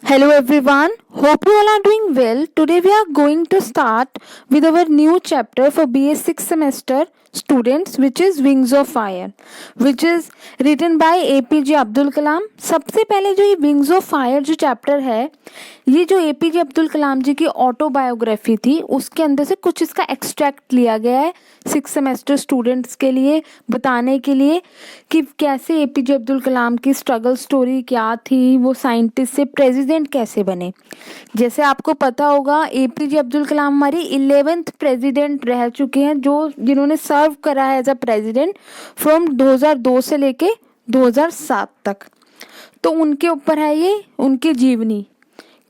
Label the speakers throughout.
Speaker 1: Hello everyone, hope you all are doing well. Today we are going to start with our new chapter for BA 6th semester students, which is Wings of Fire, which is written by APJ Abdul कलाम. सबसे पहले जो ये wings of fire जो chapter है, ये जो APJ Abdul कलाम जी की autobiography थी उसके अंदर से कुछ इसका एक्सट्रैक्ट लिया गया है 6th सेमेस्टर स्टूडेंट्स के लिए बताने के लिए कि कैसे APJ अब्दुल कलाम की स्ट्रगल स्टोरी क्या थी, वो साइंटिस्ट से प्रेसिडेंट कैसे बने. जैसे आपको पता होगा APJ अब्दुल कलाम हमारी 11th प्रेसिडेंट रह चुके हैं जिन्होंने सर्व करा है एज अ प्रेसिडेंट फ्रॉम 2002 से लेके 2007 तक. तो उनके ऊपर है ये उनकी जीवनी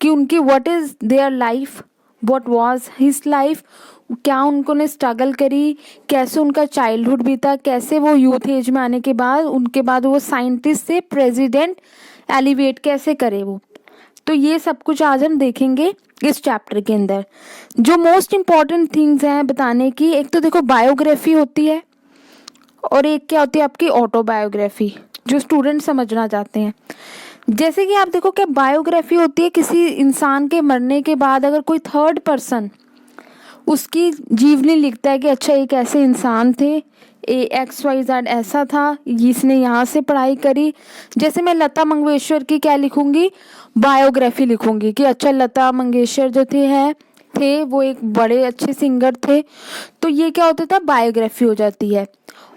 Speaker 1: कि उनकी what is their life, what was his life, क्या उन्होंने स्ट्रगल करी, कैसे उनका चाइल्डहुड बीता, कैसे वो यूथ एज में आने के बाद उनके बाद वो साइंटिस्ट से प्रेसिडेंट एलिवेट कैसे करे वो. तो ये सब कुछ आज हम देखेंगे इस चैप्टर के अंदर. जो मोस्ट इम्पॉर्टेंट थिंग्स हैं बताने की, एक तो देखो बायोग्राफी होती है और एक क्या होती है आपकी ऑटोबायोग्राफी, जो स्टूडेंट समझना चाहते हैं. जैसे कि आप देखो क्या बायोग्राफी होती है, किसी इंसान के मरने के बाद अगर कोई थर्ड पर्सन उसकी जीवनी लिखता है कि अच्छा एक ऐसे इंसान थे, XYZ ऐसा था, इसने यहाँ से पढ़ाई करी. जैसे मैं लता मंगेशकर की क्या लिखूंगी, बायोग्राफी लिखूंगी कि अच्छा लता मंगेशकर जो थे वो एक बड़े अच्छे सिंगर थे. तो ये क्या होता था, बायोग्राफी हो जाती है.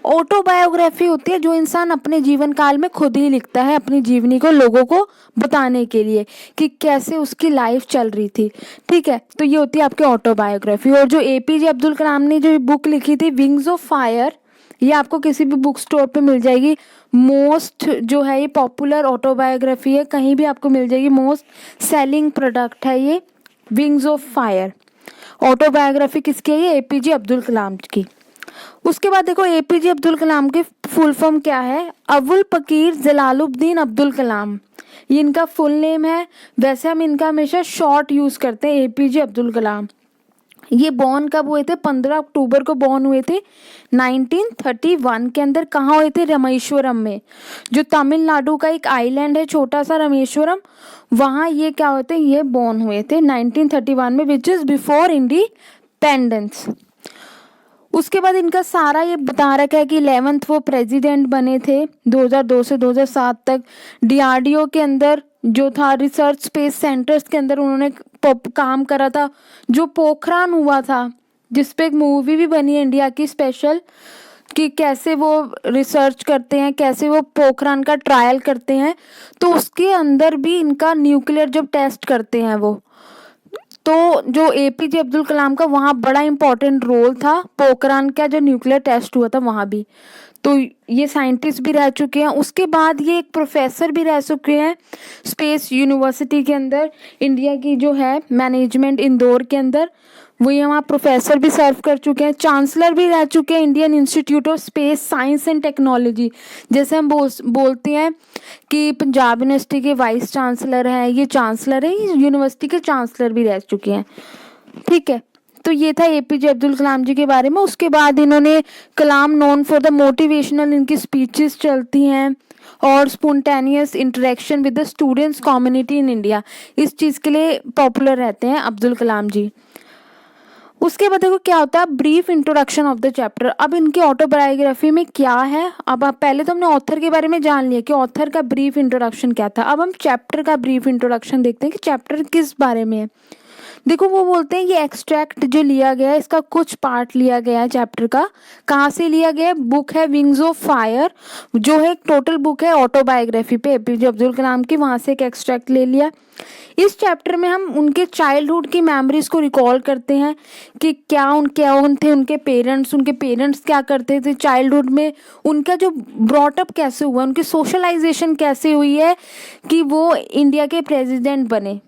Speaker 1: ऑटोबायोग्राफी होती है जो इंसान अपने जीवन काल में खुद ही लिखता है अपनी जीवनी को लोगों को बताने के लिए कि कैसे उसकी लाइफ चल रही थी. ठीक है, तो ये होती है आपकी ऑटोबायोग्राफी. और जो APJ अब्दुल कलाम ने जो बुक लिखी थी विंग्स ऑफ फायर, ये आपको किसी भी बुक स्टोर पे मिल जाएगी. मोस्ट जो है ये पॉपुलर ऑटोबायोग्राफी है, कहीं भी आपको मिल जाएगी. मोस्ट सेलिंग प्रोडक्ट है ये विंग्स ऑफ फायर. ऑटोबायोग्राफी किसकी है, ये APJ अब्दुल कलाम की. उसके बाद देखो APJ अब्दुल कलाम के फुल फॉर्म क्या है, अबुल पकीर जलालुद्दीन अब्दुल कलाम, ये इनका फुल नेम है. वैसे हम इनका हमेशा शॉर्ट यूज करते हैं APJ अब्दुल कलाम. ये बॉर्न कब हुए थे, 15 अक्टूबर को बॉर्न हुए थे 1931 के अंदर. कहाँ हुए थे, रामेश्वरम में, जो तमिलनाडु का एक आइलैंड है छोटा सा रामेश्वरम, वहाँ ये क्या होते हैं, ये बॉर्न हुए थे 1931 में, विच इज बिफोर इंडिपेंडेंस. उसके बाद इनका सारा ये बता रखा है कि 11th वो प्रेसिडेंट बने थे 2002 से 2007 तक. DRDO के अंदर जो था रिसर्च स्पेस सेंटर्स के अंदर उन्होंने काम करा था. जो पोखरान हुआ था जिसपे एक मूवी भी बनी है इंडिया की स्पेशल, कि कैसे वो रिसर्च करते हैं, कैसे वो पोखरान का ट्रायल करते हैं, तो उसके अंदर भी इनका न्यूक्लियर जब टेस्ट करते हैं वो, तो जो APJ अब्दुल कलाम का वहाँ बड़ा इंपॉर्टेंट रोल था. पोखरान का जो न्यूक्लियर टेस्ट हुआ था वहाँ भी, तो ये साइंटिस्ट भी रह चुके हैं. उसके बाद ये एक प्रोफेसर भी रह चुके हैं स्पेस यूनिवर्सिटी के अंदर, इंडिया की जो है मैनेजमेंट इंदौर के अंदर, वो ये वहाँ प्रोफेसर भी सर्व कर चुके हैं. चांसलर भी रह चुके हैं Indian institute of space science and technology. जैसे हम बोलते हैं कि पंजाब यूनिवर्सिटी के वाइस चांसलर हैं, ये चांसलर है, ये यूनिवर्सिटी के चांसलर भी रह चुके हैं. ठीक है, तो ये था APJ अब्दुल कलाम जी के बारे में. उसके बाद इन्होंने कलाम नोन फॉर द मोटिवेशनल, इनकी स्पीचेस चलती हैं, और spontaneous interaction with the students community in India, इस चीज़ के लिए पॉपुलर रहते हैं अब्दुल कलाम जी. उसके बाद देखो क्या होता है, brief introduction of the chapter. अब इनकी ऑटोबायोग्राफी में क्या है, अब आप पहले तो हमने ऑथर के बारे में जान लिया कि ऑथर का ब्रीफ इंट्रोडक्शन क्या था. अब हम चैप्टर का ब्रीफ इंट्रोडक्शन देखते हैं कि चैप्टर किस बारे में है. देखो वो बोलते हैं ये एक्सट्रैक्ट जो लिया गया है, इसका कुछ पार्ट लिया गया है चैप्टर का. कहाँ से लिया गया है, बुक है विंग्स ऑफ फायर, जो है एक टोटल बुक है ऑटोबायोग्राफी पे APJ अब्दुल कलाम की, वहाँ से एक एक्सट्रैक्ट ले लिया. इस चैप्टर में हम उनके चाइल्डहुड की मेमोरीज को रिकॉल करते हैं कि क्या थे उनके पेरेंट्स क्या करते थे चाइल्डहुड में, उनका जो ब्रॉटअप कैसे हुआ, उनकी सोशलाइजेशन कैसे हुई है कि वो इंडिया के प्रेसिडेंट बने,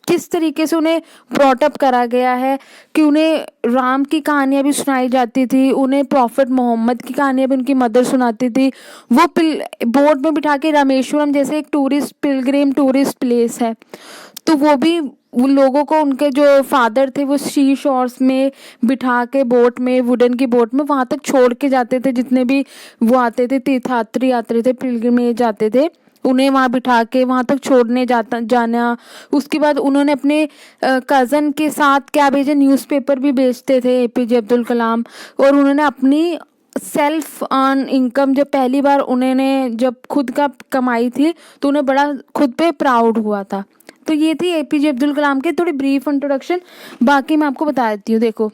Speaker 1: किस तरीके से उन्हें ब्रॉटअप करा गया है, कि उन्हें राम की कहानियाँ भी सुनाई जाती थी, उन्हें प्रॉफिट मोहम्मद की कहानियाँ भी उनकी मदर सुनाती थी. वो बोट में बिठा के रामेश्वरम जैसे एक पिलग्रिम टूरिस्ट प्लेस है, तो वो भी उन लोगों को उनके जो फादर थे वो सी शोर्स में बिठा के बोट में, वुडन की बोट में वहाँ तक छोड़ के जाते थे, जितने भी वो आते थे तीर्थयात्री आते थे, पिलग्रिमेज आते थे, उन्हें वहाँ बिठा के वहाँ तक छोड़ने जाना। उसके बाद उन्होंने अपने कज़न के साथ क्या भेजा, न्यूज़पेपर भी बेचते थे एपीजे अब्दुल कलाम। और उन्होंने अपनी सेल्फ अर्न इनकम जब पहली बार उन्होंने जब खुद का कमाई थी तो उन्हें बड़ा खुद पे प्राउड हुआ था। तो ये थी एपीजे अब्दुल कलाम के थोड़ी ब्रीफ इंट्रोडक्शन। बाकी मैं आपको बता देती हूँ। देखो,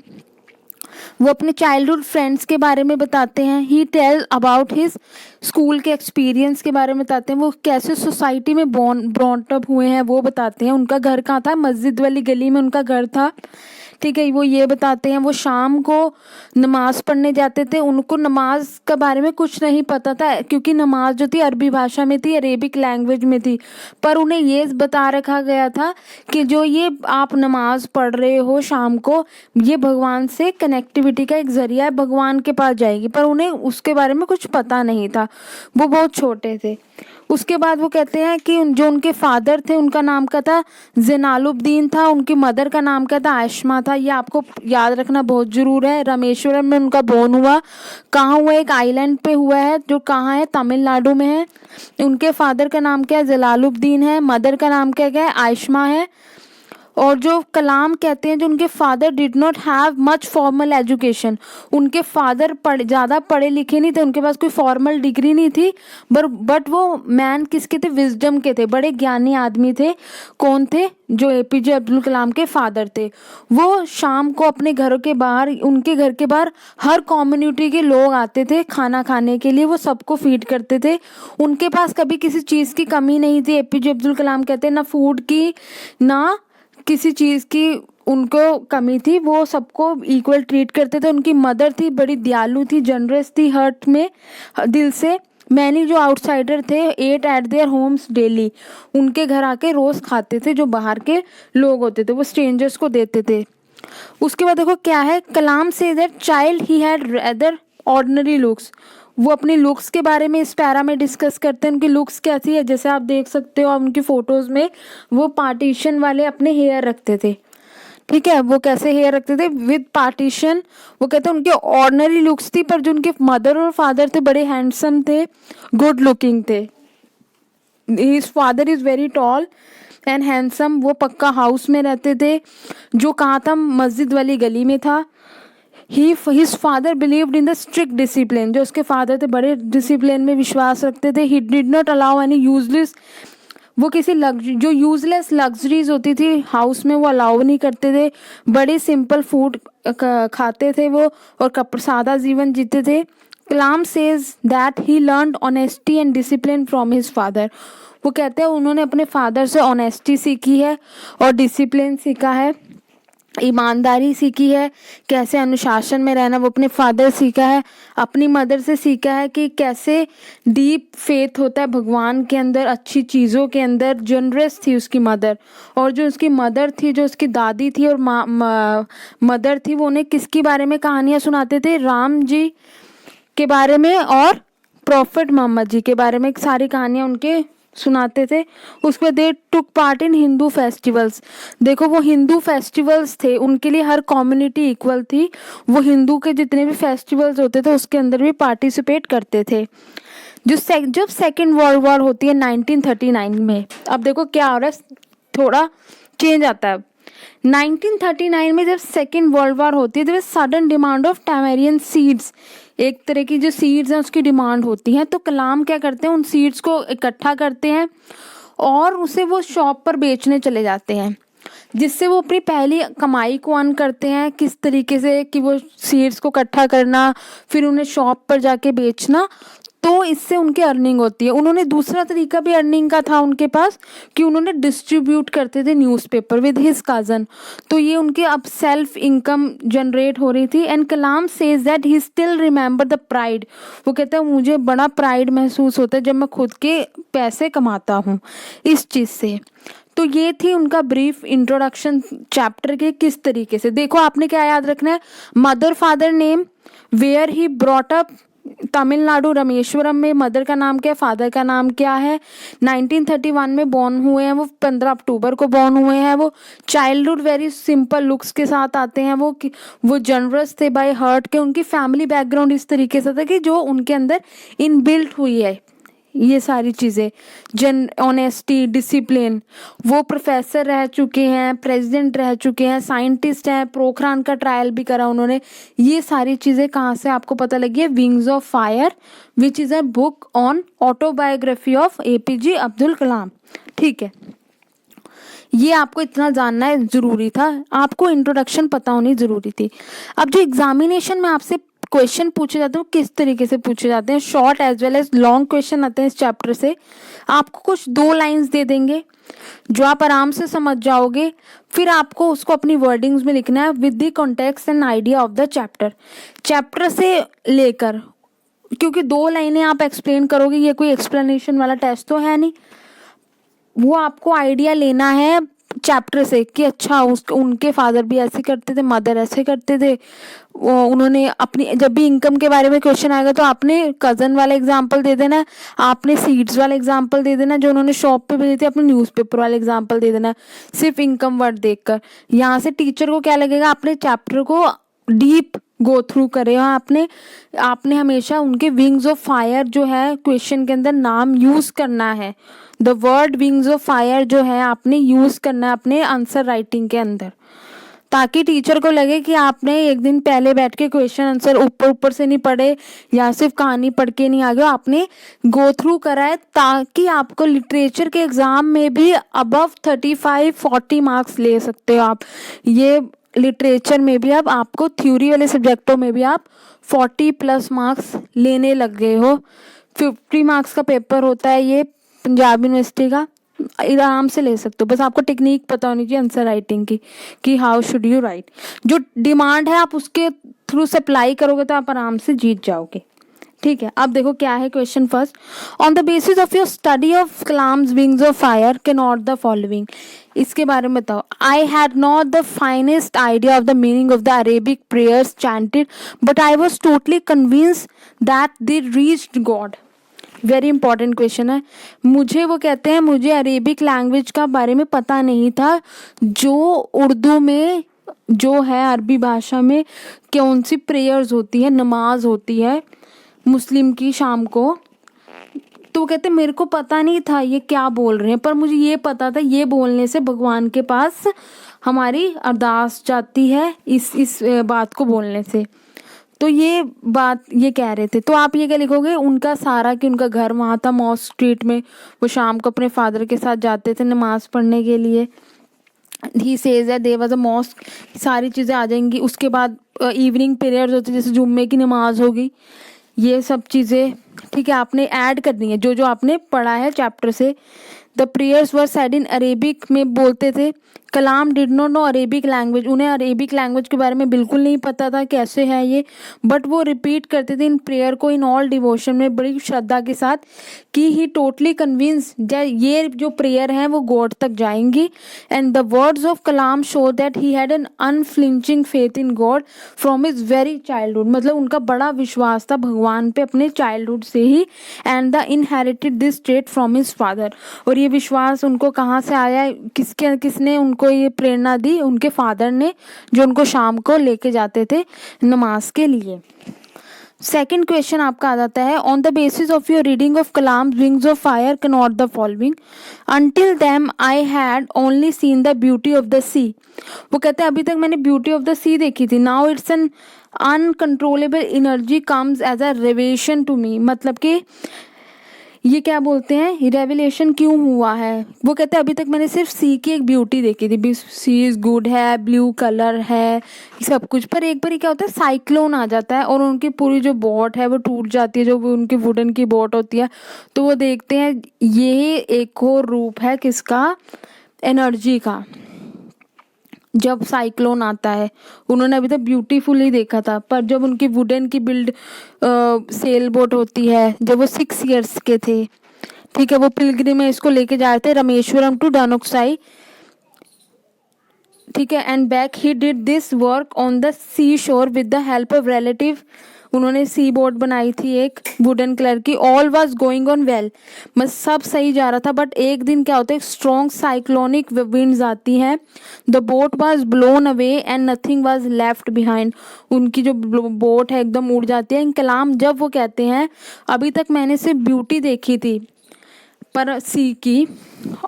Speaker 1: वो अपने चाइल्डहुड फ्रेंड्स के बारे में बताते हैं। He tell about his school के एक्सपीरियंस के बारे में बताते हैं। वो कैसे सोसाइटी में ब्रॉन्ट अप हुए हैं वो बताते हैं। उनका घर कहाँ था, मस्जिद वाली गली में उनका घर था। ठीक है, वो ये बताते हैं। वो शाम को नमाज पढ़ने जाते थे। उनको नमाज के बारे में कुछ नहीं पता था क्योंकि नमाज जो थी अरबी भाषा में थी, अरेबिक लैंग्वेज में थी। पर उन्हें ये बता रखा गया था कि जो ये आप नमाज पढ़ रहे हो शाम को, ये भगवान से कनेक्टिविटी का एक जरिया है, भगवान के पास जाएगी। पर उन्हें उसके बारे में कुछ पता नहीं था, वो बहुत छोटे थे। उसके बाद वो कहते हैं कि जो उनके फादर थे उनका नाम क्या था, जैनालुब्दीन था। उनकी मदर का नाम क्या था, आयशमा था। ये आपको याद रखना बहुत जरूर है। रामेश्वरम में उनका बोर्न हुआ। कहाँ हुआ, एक आइलैंड पे हुआ है जो कहाँ है, तमिलनाडु में है। उनके फादर का नाम क्या है, जलालुब्दीन है। मदर का नाम क्या है, आयशमा है। और जो कलाम कहते हैं, जो उनके father did not have much formal education. उनके फादर ज़्यादा पढ़े लिखे नहीं थे, उनके पास कोई फॉर्मल डिग्री नहीं थी। बट वो मैन किसके थे, विजडम के थे, बड़े ज्ञानी आदमी थे। कौन थे, जो एपीजे अब्दुल कलाम के फादर थे। वो शाम को अपने घरों के बाहर, उनके घर के बाहर हर कम्युनिटी के लोग आते थे खाना खाने के लिए। वो सबको फीड करते थे। उनके पास कभी किसी चीज़ की कमी नहीं थी। एपीजे अब्दुल कलाम कहते हैं ना फूड की ना किसी चीज़ की उनको कमी थी। वो सबको इक्वल ट्रीट करते थे। उनकी मदर थी बड़ी दयालु थी, जनरस थी हर्ट में, दिल से। मैनी जो आउटसाइडर थे at at their homes daily. उनके घर आके रोज़ खाते थे, जो बाहर के लोग होते थे वो स्ट्रेंजर्स को देते थे। उसके बाद देखो क्या है, Kalam says that child he had rather ordinary looks. वो अपनी लुक्स के बारे में इस पैरा में डिस्कस करते हैं। उनकी लुक्स कैसी है, जैसे आप देख सकते हो उनकी फोटोज में वो पार्टीशन वाले अपने हेयर रखते थे। ठीक है, वो कैसे हेयर रखते थे, विद पार्टीशन। वो कहते हैं उनके ऑर्डिनरी लुक्स थी, पर जो उनके मदर और फादर थे बड़े हैंडसम थे, गुड लुकिंग थे। His father is very tall and handsome. वो पक्का हाउस में रहते थे जो कहाँ था, मस्जिद वाली गली में था। His father believed in the strict discipline. जो उसके फादर थे बड़े डिसिप्लिन में विश्वास रखते थे। He did not allow any useless, वो किसी जो यूजलेस लग्जरीज होती थी हाउस में वो अलाउ नहीं करते थे। बड़े सिंपल फूड खाते थे वो, और सादा जीवन जीते थे। Kalam says that he learned honesty and discipline from his father. वो कहते हैं उन्होंने अपने फादर से ऑनेस्टी सीखी है और डिसिप्लिन सीखा है, ईमानदारी सीखी है, कैसे अनुशासन में रहना वो अपने फादर सीखा है। अपनी मदर से सीखा है कि कैसे डीप फेथ होता है भगवान के अंदर, अच्छी चीज़ों के अंदर। जनरस थी उसकी मदर। और जो उसकी मदर थी, जो उसकी दादी थी और मदर थी, वो उन्हें किसके बारे में कहानियाँ सुनाते थे, राम जी के बारे में और प्रॉफिट मोहम्मद जी के बारे में सारी कहानियाँ उनके सुनाते थे। उसके बाद they took part in Hindu festivals. देखो वो हिंदू फेस्टिवल्स थे, उनके लिए हर कम्युनिटी इक्वल थी। वो हिंदू के जितने भी फेस्टिवल्स होते थे उसके अंदर भी पार्टिसिपेट करते थे। जब सेकेंड वर्ल्ड वॉर होती है 1939 में, अब देखो क्या हो रहा है, थोड़ा चेंज आता है। 1939 में जब सेकेंड वर्ल्ड वॉर होती है, तो सडन डिमांड ऑफ टैमेरियन सीड्स, एक तरह की जो सीड्स हैं उसकी डिमांड होती है। तो कलाम क्या करते हैं, उन सीड्स को इकट्ठा करते हैं और उसे वो शॉप पर बेचने चले जाते हैं, जिससे वो अपनी पहली कमाई को अर्न करते हैं। किस तरीके से कि वो सीड्स को इकट्ठा करना, फिर उन्हें शॉप पर जाके बेचना, तो इससे उनकी अर्निंग होती है। उन्होंने दूसरा तरीका भी अर्निंग का था उनके पास कि उन्होंने डिस्ट्रीब्यूट करते थे न्यूज़पेपर विद हिज कज़न। तो ये उनके अब सेल्फ इनकम जनरेट हो रही थी। And Kalam says that he still remember the pride. वो कहता है मुझे बड़ा प्राइड महसूस होता है जब मैं खुद के पैसे कमाता हूँ इस चीज़ से। तो ये थी उनका ब्रीफ इंट्रोडक्शन चैप्टर के। किस तरीके से, देखो आपने क्या याद रखना है, mother father name, where he brought up, Tamil Nadu Rameswaram में। मदर का नाम क्या है, फादर का नाम क्या है। 1931 में बॉर्न हुए हैं वो, 15 अक्टूबर को बॉर्न हुए हैं वो। चाइल्डहुड वेरी सिंपल लुक्स के साथ आते हैं वो जनरस थे बाय हार्ट के। उनकी फैमिली बैकग्राउंड इस तरीके से था कि जो उनके अंदर इनबिल्ट हुई है, ये सारी चीज़ें, ऑनेस्टी, डिसिप्लिन, वो प्रोफेसर रह चुके हैं, प्रेसिडेंट रह चुके हैं, साइंटिस्ट हैं, पोखरान का ट्रायल भी करा उन्होंने। ये सारी चीज़ें कहाँ से आपको पता लगी है? Wings of fire, which is a book on autobiography of APJ Abdul Kalam. ठीक है, ये आपको इतना जानना है ज़रूरी था, आपको इंट्रोडक्शन पता होनी ज़रूरी थी। अब जो एग्जामिनेशन में आपसे क्वेश्चन पूछे जाते हैं वो किस तरीके से पूछे जाते हैं, short as well as long question आते हैं इस चैप्टर से। आपको कुछ 2 लाइंस दे देंगे जो आप आराम से समझ जाओगे, फिर आपको उसको अपनी वर्डिंग्स में लिखना है with the context and idea of the chapter से लेकर, क्योंकि 2 लाइनें आप एक्सप्लेन करोगे, ये कोई एक्सप्लेनेशन वाला टेस्ट तो है नहीं। वो आपको आइडिया लेना है चैप्टर से कि अच्छा उनके फादर भी ऐसे करते थे, मदर ऐसे करते थे, उन्होंने अपनी, जब भी इनकम के बारे में क्वेश्चन आएगा तो आपने कज़न वाला एग्जांपल दे देना, आपने सीड्स वाला एग्जांपल दे देना जो उन्होंने शॉप पे भेजे थे, अपने न्यूज़पेपर वाला एग्जांपल दे देना, सिर्फ इनकम वर्ड देखकर। यहाँ से टीचर को क्या लगेगा, अपने चैप्टर को डीप गो थ्रू करे। आपने हमेशा उनके विंग्स ऑफ फायर जो है क्वेश्चन के अंदर नाम यूज करना है, the word wings of fire जो है आपने यूज करना है अपने आंसर राइटिंग के अंदर, ताकि टीचर को लगे कि आपने एक दिन पहले बैठ के क्वेश्चन आंसर ऊपर ऊपर से नहीं पढ़े या सिर्फ कहानी पढ़ के नहीं आ गए, आपने गो थ्रू करा है, ताकि आपको लिटरेचर के एग्जाम में भी अबव 35-40 मार्क्स ले सकते हो आप। ये लिटरेचर में भी अब आपको थ्योरी वाले सब्जेक्टों में भी आप 40+ मार्क्स लेने लग गए हो। 50 मार्क्स का पेपर होता है ये पंजाब यूनिवर्सिटी का, आराम से ले सकते हो, बस आपको टेक्निक पता होनी चाहिए आंसर राइटिंग की कि हाउ शुड यू राइट। जो डिमांड है आप उसके थ्रू सप्लाई करोगे तो आप आराम से जीत जाओगे। ठीक है, अब देखो क्या है question first. On the basis of your study of Kalam's wings of fire can not the following, इसके बारे में बताओ। I had not the finest idea of the meaning of the Arabic prayers chanted but I was totally convinced that they reached God. Very important question है। मुझे वो कहते हैं मुझे अरेबिक लैंग्वेज का बारे में पता नहीं था, जो उर्दू में जो है अरबी भाषा में कौन सी प्रेयर्स होती है, नमाज होती है मुस्लिम की शाम को, तो वो कहते मेरे को पता नहीं था ये क्या बोल रहे हैं, पर मुझे ये पता था ये बोलने से भगवान के पास हमारी अरदास जाती है, इस बात को बोलने से। तो ये बात ये कह रहे थे। तो आप ये क्या लिखोगे, उनका सारा कि उनका घर वहाँ था मॉस्क स्ट्रीट में, वो शाम को अपने फादर के साथ जाते थे नमाज पढ़ने के लिए। ही सेज है देयर वाज अ मॉस्क, सारी चीज़ें आ जाएंगी। उसके बाद इवनिंग पीरियड्स होती है जैसे जुम्मे की नमाज होगी, ये सब चीज़ें ठीक है आपने ऐड करनी है जो जो आपने पढ़ा है चैप्टर से। The prayers were said in Arabic में बोलते थे। Kalam did not know Arabic language, उन्हें अरेबिक लैंग्वेज के बारे में बिल्कुल नहीं पता था कैसे है ये, बट वो रिपीट करते थे इन प्रेयर को इन ऑल डिवोशन में बड़ी श्रद्धा के साथ कि ही टोटली कन्विंस्ड ये जो प्रेयर है वो गॉड तक जाएंगी। And the words of Kalam show that he had an unflinching faith in God from his very childhood, मतलब उनका बड़ा विश्वास था भगवान पे अपने चाइल्डहुड से ही। And the inherited this trait from his father, और ये विश्वास उनको कहाँ से आया, किसने उनको ये प्रेरणा दी, उनके फादर ने, जो उनको शाम को लेके जाते थे नमाज के लिए। सेकंड क्वेश्चन आपका आ जाता है, on the basis of your reading of Kalam wings of fire can not the following. Until them I had only seen the beauty of the sea, वो कहते हैं अभी तक मैंने ब्यूटी ऑफ द सी देखी थी। Now it's an uncontrollable energy comes as a revelation to me, मतलब कि ये क्या बोलते हैं रेवलेशन क्यों हुआ है। वो कहते हैं अभी तक मैंने सिर्फ सी की एक ब्यूटी देखी थी, सी इज गुड है, ब्लू कलर है, सब कुछ, पर एक बार क्या होता है साइक्लोन आ जाता है और उनकी पूरी जो बोट है वो टूट जाती है, जो उनकी वुडन की बोट होती है। तो वो देखते हैं ये एक और रूप है किसका, एनर्जी का, जब साइक्लोन आता है। उन्होंने अभी तक ब्यूटीफुल ही देखा था, पर जब उनकी वुडन की बिल्ड सेल बोट होती है, जब वो 6 ईयर्स के थे, ठीक है, वो पिलग्रिम में इसको लेके जा रहे थे रामेश्वरम टू डानोक्साई, ठीक है, and back he did this work on the sea shore with the help of relative. उन्होंने सी बोट बनाई थी एक वुडन कलर की। All was going on well, बस सब सही जा रहा था। बट एक दिन क्या होता है, स्ट्रॉन्ग साइक्लोनिक विंड्स आती हैं। The boat was blown away and nothing was left behind. उनकी जो बोट है एकदम उड़ जाती है। कलाम जब वो कहते हैं अभी तक मैंने सिर्फ ब्यूटी देखी थी पर सी की,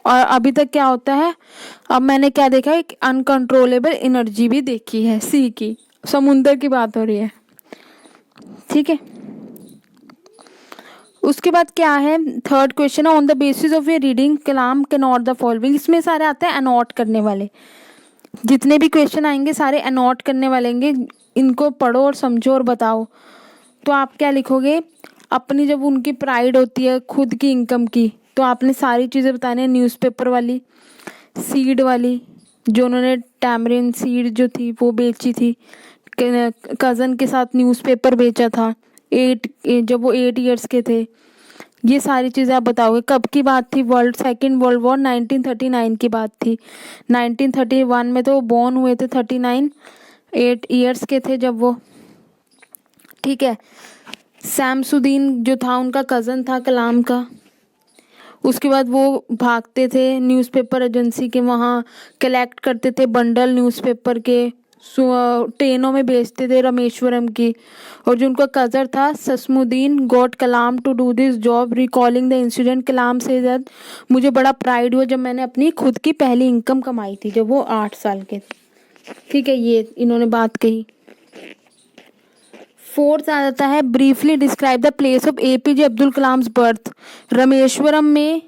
Speaker 1: और अभी तक क्या होता है, अब मैंने क्या देखा, एक अनकंट्रोलेबल एनर्जी भी देखी है सी की। समुंदर की बात हो रही है, ठीक है। उसके बाद क्या है, थर्ड क्वेश्चन है, on the basis of A reading Kalam can not the following. इसमें सारे आते हैं अनॉट करने वाले, जितने भी क्वेश्चन आएंगे सारे अनॉट करने वाले होंगे। इनको पढ़ो और समझो और बताओ। तो आप क्या लिखोगे, अपनी जब उनकी प्राइड होती है खुद की इनकम की, तो आपने सारी चीज़ें बतानी है। न्यूज़पेपर वाली, सीड वाली, जो उन्होंने टैमरिन सीड जो थी वो बेची थी, कज़न के साथ न्यूज़पेपर बेचा था जब वो 8 ईयर्स के थे। ये सारी चीज़ें आप बताओगे। कब की बात थी, सेकेंड वर्ल्ड वॉर 1939 की बात थी। 1931 में तो वो बॉर्न हुए थे, 39 8 ईयर्स के थे जब वो, ठीक है। शमसुद्दीन जो था उनका कज़न था कलाम का। उसके बाद वो भागते थे न्यूज़पेपर एजेंसी के वहाँ, कलेक्ट करते थे बंडल न्यूज़पेपर के, ट्रेनों में बेचते थे रामेश्वरम की। और जो उनका कज़न था Samsuddin got Kalam to do this job recalling the incident. Kalam says that मुझे बड़ा प्राइड हुआ जब मैंने अपनी खुद की पहली इनकम कमाई थी जब वो 8 साल के थे, ठीक है। ये इन्होंने बात कही। फोर्थ आ जाता है, briefly describe the place of APJ Abdul Kalam's birth. Rameswaram में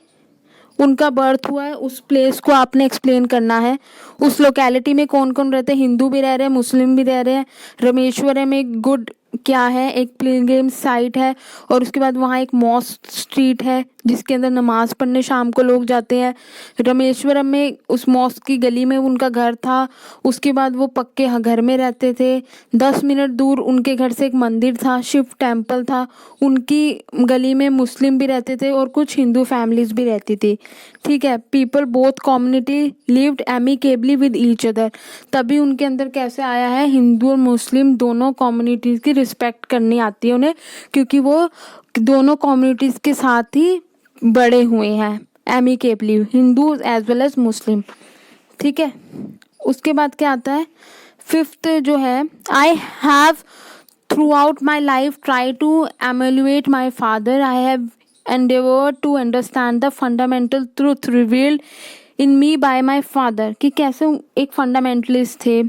Speaker 1: उनका बर्थ हुआ है, उस प्लेस को आपने एक्सप्लेन करना है। उस लोकेलिटी में कौन कौन रहते हैं, हिंदू भी रह रहे हैं, मुस्लिम भी रह रहे हैं। रामेश्वरम एक गुड क्या है, एक पिलग्रिम साइट है। और उसके बाद वहाँ एक मॉस्क स्ट्रीट है जिसके अंदर नमाज पढ़ने शाम को लोग जाते हैं। रामेश्वरम में उस मॉस्क की गली में उनका घर था। उसके बाद वो पक्के घर में रहते थे। 10 मिनट दूर उनके घर से एक मंदिर था, शिव टेम्पल था। उनकी गली में मुस्लिम भी रहते थे और कुछ हिंदू फैमिलीज भी रहती थी, ठीक है। People both community lived amicably with each other. तभी उनके अंदर कैसे आया है, हिंदू और मुस्लिम दोनों कम्युनिटीज़ की रिस्पेक्ट करनी आती है उन्हें, क्योंकि वो दोनों कम्युनिटीज़ के साथ ही बड़े हुए हैं amicably, Hindu as well as Muslim, ठीक है। उसके बाद क्या आता है, फिफ्थ जो है, I have throughout my life try to emulate my father. I have endeavored to understand the fundamental truth revealed in me by my father। कि कैसे एक फंडामेंटलिस्ट थे,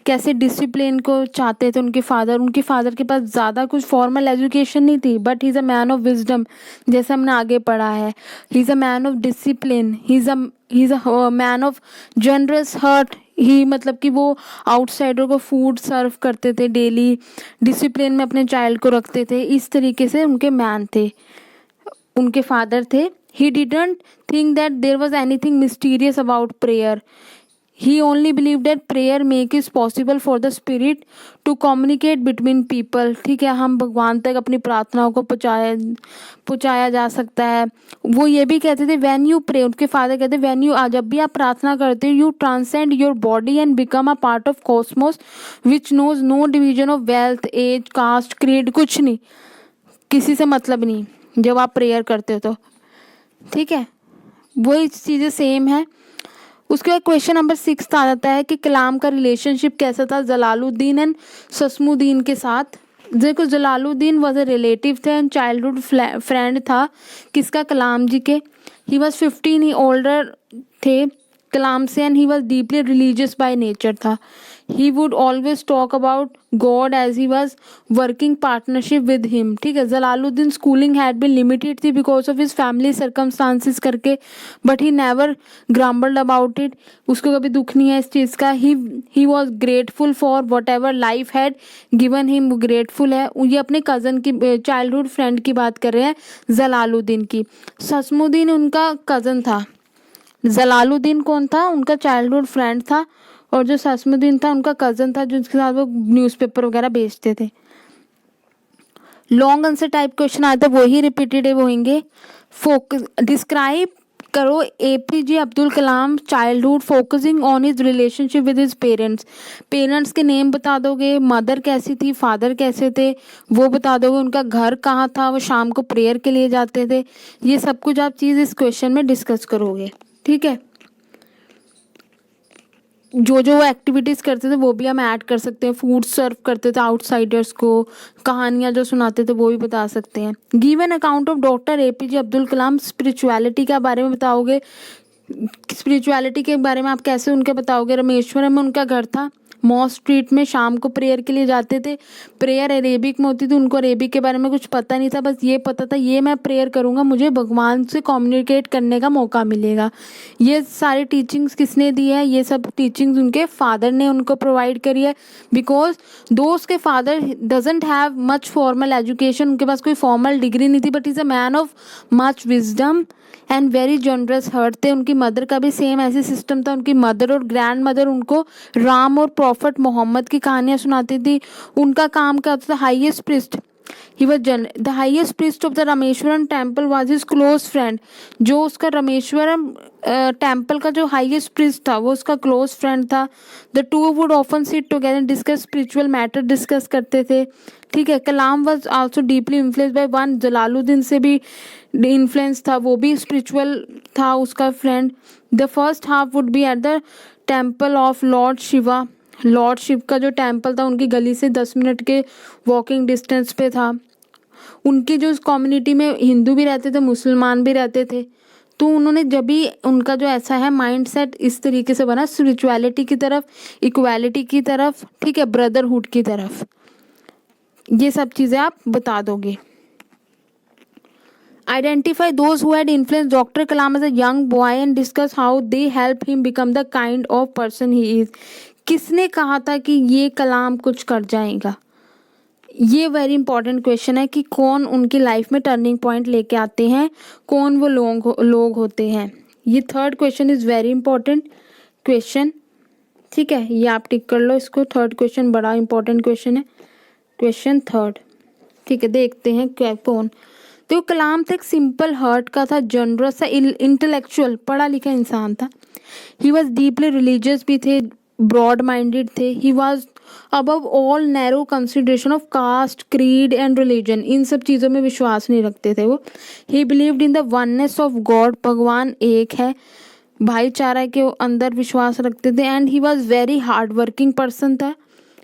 Speaker 1: कैसे डिसिप्लिन को चाहते थे उनके फादर के पास ज़्यादा कुछ फॉर्मल एजुकेशन नहीं थी, but he is a man of wisdom, जैसे हमने आगे पढ़ा है। He is a man of discipline, he is a man of generous heart. ही मतलब कि वो आउटसाइडर को फूड सर्व करते थे डेली, डिसिप्लिन में अपने चाइल्ड को रखते थे। इस तरीके से उनके मैन थे, उनके फादर थे। He didn't think that there was anything mysterious about prayer. He only believe that prayer make is possible for the spirit to communicate between people, ठीक है। हम भगवान तक अपनी प्रार्थनाओं को पहुँचाया जा सकता है। वो ये भी कहते थे व्हेन यू प्रे, उनके फादर कहते व्हेन यू, जब भी आप प्रार्थना करते हो, you transcend your body and become a part of cosmos which knows no division of wealth as caste creed, कुछ नहीं, किसी से मतलब नहीं जब आप प्रेयर करते हो तो, ठीक है। वही चीज़ें सेम है। उसके बाद क्वेश्चन नंबर 6 आ जाता है कि कलाम का रिलेशनशिप कैसा था जलालुद्दीन एंड ससमुद्दीन के साथ। देखो जलालुद्दीन वॉज अ रिलेटिव थे एंड चाइल्डहुड फ्रेंड था किसका, कलाम जी के। ही वॉज 15 ही ओल्डर थे कलाम से and he was deeply religious by nature था। He would always talk about God as he was working partnership with him, ठीक है। Jalaluddin schooling had been limited थी because of his family circumstances करके, but he never grumbled about it. उसको कभी दुख नहीं है इस चीज़ का। He was grateful for whatever life had given him, grateful है। ये अपने कज़न की, चाइल्डहुड फ्रेंड की बात कर रहे हैं जलालुद्दीन की। ससमुद्दीन उनका कज़न था, जलालुद्दीन कौन था, उनका चाइल्डहुड फ्रेंड था। और जो ससमुद्दीन था उनका कज़न था जिसके साथ वो न्यूज़पेपर वगैरह बेचते थे। लॉन्ग आंसर टाइप क्वेश्चन आया था, वही रिपीटेड है, वो होंगे। फोकस डिस्क्राइब करो APJ Abdul Kalam childhood focusing on his relationship with his parents. Parents के नेम बता दोगे, मदर कैसी थी, फादर कैसे थे वो बता दोगे, उनका घर कहाँ था, वो शाम को प्रेयर के लिए जाते थे, ये सब कुछ आप चीज़ इस क्वेश्चन में डिस्कस करोगे। ठीक है, जो जो वो एक्टिविटीज़ करते थे वो भी हम ऐड कर सकते हैं। फूड सर्व करते थे आउटसाइडर्स को, कहानियाँ जो सुनाते थे वो भी बता सकते हैं। Give an account of doctor APJ Abdul Kalam, spirituality के बारे में बताओगे। स्पिरिचुअलिटी के बारे में आप कैसे उनके बताओगे। रामेश्वरम में उनका घर था, मॉस स्ट्रीट में शाम को प्रेयर के लिए जाते थे, प्रेयर अरेबिक में होती थी, उनको अरेबिक के बारे में कुछ पता नहीं था, बस ये पता था ये मैं प्रेयर करूँगा मुझे भगवान से कम्युनिकेट करने का मौका मिलेगा। ये सारी टीचिंग्स किसने दी है, ये सब टीचिंग्स उनके फादर ने उनको प्रोवाइड करी है। बिकॉज दो उसके father doesn't have much formal education, उनके पास कोई फॉर्मल डिग्री नहीं थी, but is a man of much wisdom and very generous heart थे। उनकी मदर का भी सेम ऐसे सिस्टम था, उनकी मदर और ग्रैंड मदर उनको राम और प्रॉफिट मोहम्मद की कहानियाँ सुनाती थी। उनका काम क्या होता था, highest priest, he was the highest priest of the Rameswaram temple was his close friend. जो उसका रामेश्वरम टेम्पल का जो हाईएस्ट प्रिस्ट था वो उसका क्लोज फ्रेंड था। The two would often sit together discuss spiritual matter discuss करते थे। ठीक है, Kalam was also deeply influenced by one, Jalaluddin से भी इन्फ्लुएंस था, वो भी स्पिरिचुअल था उसका friend. The first half would be at the temple of lord Shiva, lord Shiva का जो टेम्पल था उनकी गली से 10 मिनट के वॉकिंग डिस्टेंस पे था। उनकी जो कम्युनिटी में हिंदू भी रहते थे, मुसलमान भी रहते थे, तो उन्होंने जब भी उनका जो ऐसा है माइंडसेट इस तरीके से बना स्पिरिचुअलिटी की तरफ, इक्वालिटी की तरफ, ठीक है, ब्रदरहुड की तरफ, ये सब चीज़ें आप बता दोगे। Identify those who had influenced Dr. Kalam as a young boy and discuss how they helped him become the kind of person he is. किसने कहा था कि ये कलाम कुछ कर जाएगा, ये वेरी इंपॉर्टेंट क्वेश्चन है कि कौन उनकी लाइफ में टर्निंग पॉइंट लेके आते हैं, कौन वो लोग होते हैं। ये third question is very important question. ठीक है, ये आप टिक कर लो इसको, थर्ड क्वेश्चन बड़ा इंपॉर्टेंट क्वेश्चन है, क्वेश्चन थर्ड। ठीक है, देखते हैं क्या कौन। तो कलाम था एक सिंपल हार्ट का था, जनरस सा, इंटेलेक्चुअल पढ़ा लिखा इंसान था। ही वॉज डीपली रिलीजियस भी थे, ब्रॉड माइंडेड थे। He was above all narrow consideration of caste, creed and religion, इन सब चीज़ों में विश्वास नहीं रखते थे वो। He believed in the oneness of God, भगवान एक है, भाईचारा के अंदर विश्वास रखते थे। And he was very hard working person था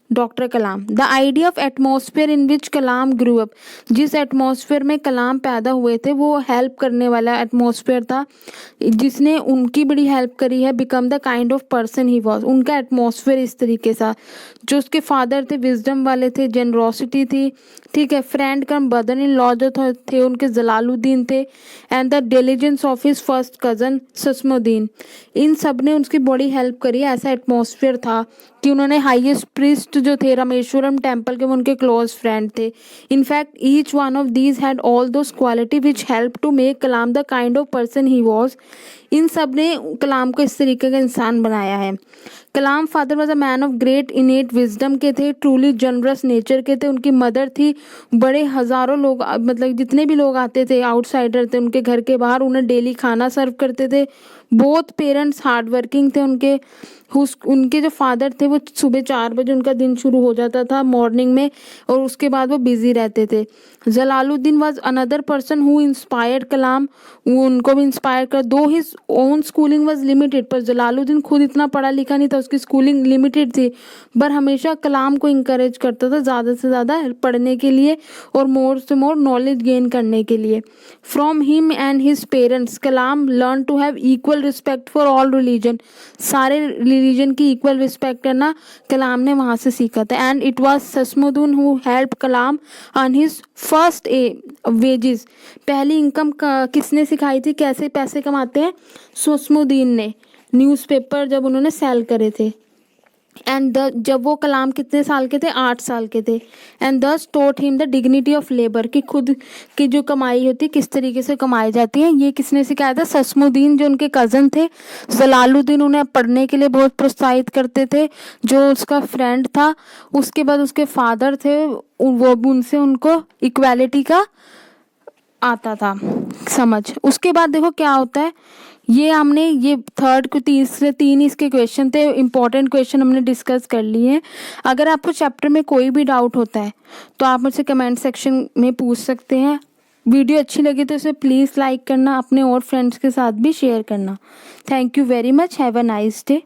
Speaker 1: doctor Kalam. The idea of atmosphere in which Kalam grew up, जिस एटमॉस्फेयर में कलाम पैदा हुए थे वो हेल्प करने वाला एटमॉस्फेयर था, जिसने उनकी बड़ी हेल्प करी है। Become the kind of person he was, उनका एटमॉस्फेयर इस तरीके से। जो उसके फादर थे विजडम वाले थे, जेनरोसिटी थी, ठीक है। Friend cum brother in law जो थे उनके जलालुद्दीन थे, and the diligence of his first cousin Samsuddin, इन सब ने उसकी बड़ी हेल्प करी। ऐसा एटमॉस्फेयर था कि उन्होंने हाईएस्ट प्रीस्ट जो थे रामेश्वरम टेम्पल के, वो उनके क्लोज फ्रेंड थे। In fact each one of these had all those quality which help to make Kalam the kind of person he was. इन सब ने कलाम को इस तरीके का इंसान बनाया है। Kalam father was a man of great innate wisdom के थे, ट्रूली जनरस नेचर के थे। उनकी मदर थी, बड़े हज़ारों लोग, मतलब जितने भी लोग आते थे आउटसाइडर थे उनके घर के बाहर, उन्हें डेली खाना सर्व करते थे। बोथ पेरेंट्स हार्ड वर्किंग थे उनके। उनके जो फादर थे वो सुबह 4 बजे उनका दिन शुरू हो जाता था मॉर्निंग में, और उसके बाद वो बिजी रहते थे। Jalaluddin was another person who inspired Kalam, वो उनको भी इंस्पायर कर। Though his own schooling was limited, पर जलालुद्दीन खुद इतना पढ़ा लिखा नहीं था, उसकी स्कूलिंग लिमिटेड थी, पर हमेशा कलाम को इंकरेज करता था ज़्यादा से ज़्यादा पढ़ने के लिए और मोर से मोर नॉलेज गेन करने के लिए। From him and his parents Kalam learn to have equal respect for all religion, सारे रिलीजन की इक्वल रिस्पेक्ट करना कलाम ने वहाँ से सीखा था। And it was Samsuddin who help Kalam on his first wages, पहली इनकम किसने सिखाई थी, कैसे पैसे कमाते हैं, सस्मुद्दीन ने, न्यूज़पेपर जब उन्होंने सेल करे थे। एंड जब वो कलाम कितने साल के थे, 8 साल के थे। And thus taught him the dignity of labour, कि खुद की जो कमाई होती है किस तरीके से कमाई जाती है, ये किसने सिखाया था, सस्मुद्दीन जो उनके कज़न थे। जलालुद्दीन उन्हें पढ़ने के लिए बहुत प्रोत्साहित करते थे, जो उसका फ्रेंड था। उसके बाद उसके फादर थे, वो उनसे उनको इक्वालिटी का आता था समझ। उसके बाद देखो क्या होता है, ये हमने ये थर्ड को तीसरे तीन इसके क्वेश्चन थे, इंपॉर्टेंट क्वेश्चन हमने डिस्कस कर लिए हैं। अगर आपको चैप्टर में कोई भी डाउट होता है तो आप मुझसे कमेंट सेक्शन में पूछ सकते हैं। वीडियो अच्छी लगी तो इसे प्लीज़ लाइक करना, अपने और फ्रेंड्स के साथ भी शेयर करना। Thank you very much, have a nice day.